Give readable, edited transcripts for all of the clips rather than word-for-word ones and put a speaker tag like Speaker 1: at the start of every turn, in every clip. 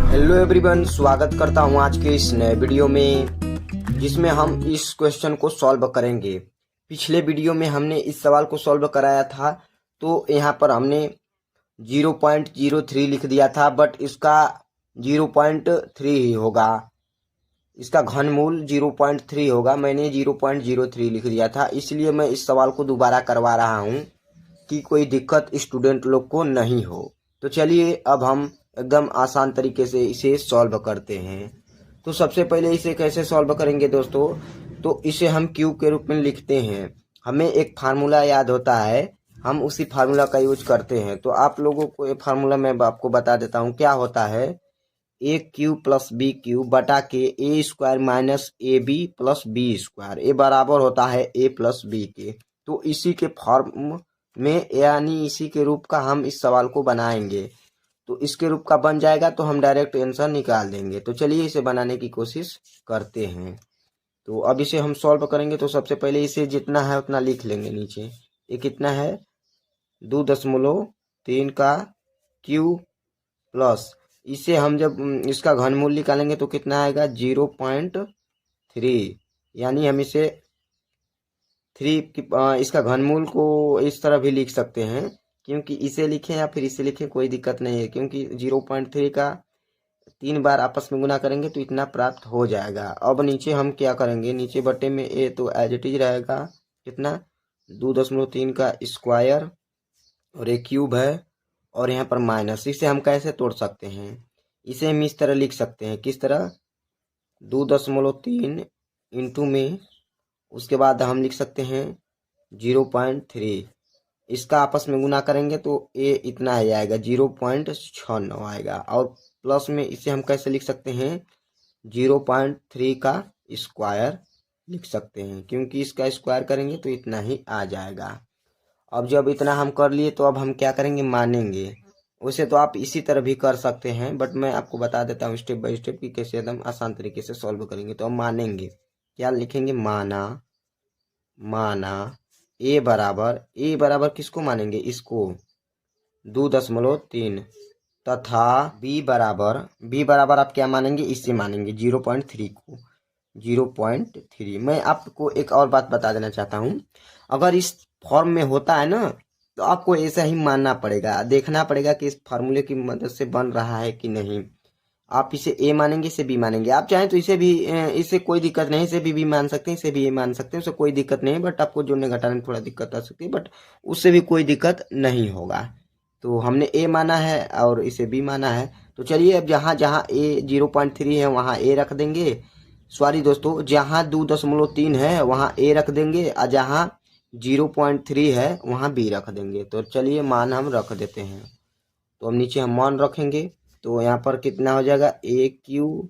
Speaker 1: Hello everyone, स्वागत करता हूं आज के इस नए वीडियो में जिसमें हम इस क्वेश्चन को सॉल्व करेंगे। पिछले वीडियो में हमने इस सवाल को सॉल्व कराया था, तो यहाँ पर हमने 0.03 लिख दिया था, बट इसका 0.3 ही होगा। इसका घनमूल 0.3 होगा। मैंने 0.03 लिख दिया था, इसलिए मैं इस सवाल को दोबारा करवा रहा हूँ कि कोई दिक्कत स्टूडेंट लोग को नहीं हो। तो चलिए अब हम एकदम आसान तरीके से इसे सॉल्व करते हैं। तो सबसे पहले इसे कैसे सॉल्व करेंगे दोस्तों, तो इसे हम क्यूब के रूप में लिखते हैं। हमें एक फार्मूला याद होता है, हम उसी फार्मूला का यूज करते हैं। तो आप लोगों को ये फार्मूला मैं आपको बता देता हूँ क्या होता है। A cube plus b cube बटा के a square minus a b plus b square, ये बराबर होता है ए प्लस बी के। तो इसी के फॉर्म में यानी इसी के रूप का हम इस सवाल को बनाएंगे। तो इसके रूप का बन जाएगा तो हम डायरेक्ट आंसर निकाल देंगे। तो चलिए इसे बनाने की कोशिश करते हैं। तो अब इसे हम सॉल्व करेंगे। तो सबसे पहले इसे जितना है उतना लिख लेंगे नीचे। ये कितना है 2.3 का क्यूब प्लस इसे हम जब इसका घनमूल निकालेंगे तो कितना आएगा 0.3, यानी हम इसे 3 इसका घनमूल को इस तरह भी लिख सकते हैं, क्योंकि इसे लिखें या फिर इसे लिखें कोई दिक्कत नहीं है, क्योंकि 0.3 का 3 बार आपस में गुना करेंगे तो इतना प्राप्त हो जाएगा। अब नीचे हम क्या करेंगे, नीचे बटे में ए तो एज इट इज रहेगा कितना 2.3 का स्क्वायर और एक क्यूब है और यहाँ पर माइनस। इसे हम कैसे तोड़ सकते हैं, इसे हम इस तरह लिख सकते हैं। किस तरह 2.3 इंटू में उसके बाद हम लिख सकते हैं 0.3, इसका आपस में गुना करेंगे तो ए इतना ही आएगा 0.69 आएगा। और प्लस में इसे हम कैसे लिख सकते हैं 0.3 का स्क्वायर लिख सकते हैं, क्योंकि इसका स्क्वायर करेंगे तो इतना ही आ जाएगा। अब जब इतना हम कर लिए तो अब हम क्या करेंगे, मानेंगे। वैसे तो आप इसी तरह भी कर सकते हैं, बट मैं आपको बता देता हूँ स्टेप बाय स्टेप कि कैसे एकदम आसान तरीके से सॉल्व करेंगे। तो हम मानेंगे, क्या लिखेंगे, माना ए बराबर किसको मानेंगे, इसको 2.3 तथा बी बराबर आप क्या मानेंगे, इससे मानेंगे 0.3 को 0.3। मैं आपको एक और बात बता देना चाहता हूँ, अगर इस फॉर्म में होता है ना तो आपको ऐसा ही मानना पड़ेगा, देखना पड़ेगा कि इस फार्मूले की मदद से बन रहा है कि नहीं। आप इसे ए मानेंगे, इसे बी मानेंगे। आप चाहें तो इसे भी, इससे कोई दिक्कत नहीं, इसे भी मान सकते हैं, इसे भी ए मान सकते हैं, उससे कोई दिक्कत नहीं। बट आपको जोड़ने घटाने में थोड़ा दिक्कत आ सकती है, बट उससे भी कोई दिक्कत नहीं होगा। तो हमने ए माना है और इसे बी माना है। तो चलिए अब जहाँ जहाँ ए 0.3 है वहाँ ए रख देंगे। सॉरी दोस्तों, जहाँ 2.3 है वहाँ ए रख देंगे और जहाँ 0.3 है वहाँ बी रख देंगे। तो चलिए मान हम रख देते हैं। तो हम नीचे हम मान रखेंगे तो यहाँ पर कितना हो जाएगा, a cube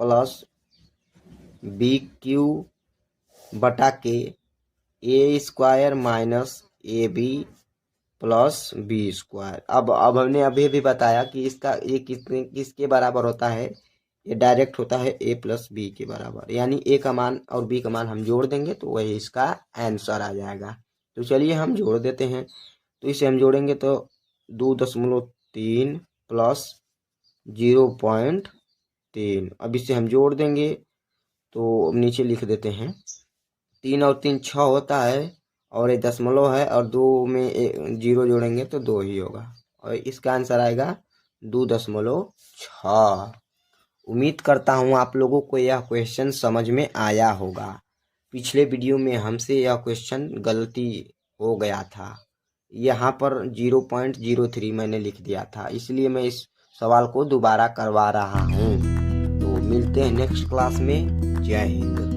Speaker 1: plus b cube बटा के a square minus a b plus b square. अब हमने अभी भी बताया कि इसका ये किसके बराबर होता है, ये डायरेक्ट होता है ए प्लस बी के बराबर, यानी ए का मान और बी का मान हम जोड़ देंगे तो वही इसका आंसर आ जाएगा। तो चलिए हम जोड़ देते हैं। तो इसे हम जोड़ेंगे तो 2.3 प्लस 0.3, अब इसे हम जोड़ देंगे तो नीचे लिख देते हैं 3 और 3 6 होता है और ये दशमलव है और 2 में 0 जोड़ेंगे तो 2 ही होगा और इसका आंसर आएगा 2.6। उम्मीद करता हूँ आप लोगों को यह क्वेश्चन समझ में आया होगा। पिछले वीडियो में हमसे यह क्वेश्चन गलती हो गया था, यहाँ पर 0.03 मैंने लिख दिया था, इसलिए मैं इस सवाल को दोबारा करवा रहा हूँ। तो मिलते हैं नेक्स्ट क्लास में। जय हिंद।